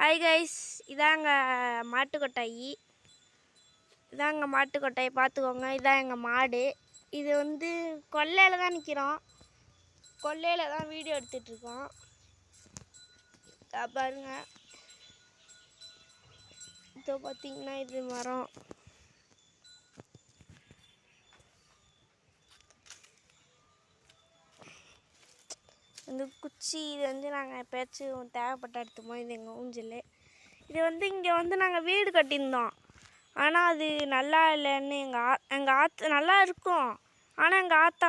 Hi guys, இதாங்க மாட்டுக்கொட்டாயி. இதாங்க மாட்டுக்கொட்டாயை பார்த்துக்கோங்க. இதான் எங்கள் மாடு. இது கொல்லையில் தான் நிற்கிறோம். கொல்லையில் தான் வீடியோ எடுத்துகிட்ருக்கோம். பாருங்க, இதோ பார்த்தீங்கன்னா இது மரம். இந்த குச்சி இது நாங்கள் எப்போயாச்சும் தேவைப்பட்ட எடுத்துப்போம். இது எங்கள் ஊஞ்சல். இது இங்கே நாங்கள் வீடு கட்டியிருந்தோம். ஆனால் அது நல்லா இல்லைன்னு எங்கள் ஆத்தா நல்லா இருக்கும். ஆனால் எங்கள் ஆத்தா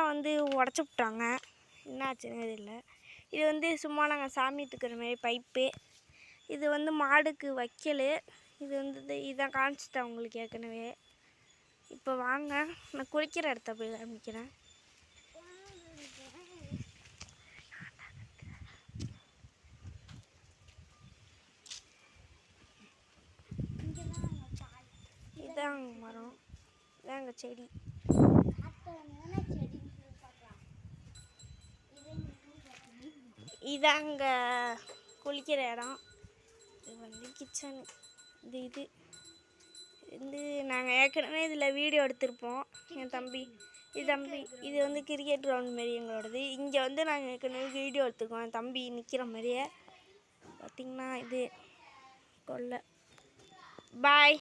உடச்சி விட்டாங்க. என்னாச்சுன்னு தெரியல. இது சும்மா நாங்கள் சாமி தூக்குற மாதிரி பைப்பு. இது மாடுக்கு வைக்கல். இது இதான் காமிச்சிட்டேன் உங்களுக்கு ஏற்கனவே. இப்போ வாங்க, நான் குளிக்கிற இடத்த போய் காமிக்கிறேன். இதாங்க மரம், இதாங்க செடி. இதாங்க குளிக்கிற இடம். இது கிச்சனு. இது நாங்கள் ஏற்கனவே இதில் வீடியோ எடுத்திருப்போம். என் தம்பி இது கிரிக்கெட் கிரவுண்ட் மாரி எங்களோடது. இங்கே நாங்கள் ஏற்கனவே வீடியோ எடுத்துருக்கோம். என் தம்பி நிற்கிற மாதிரியே. பார்த்திங்கன்னா இது கொல்லை. பாய்.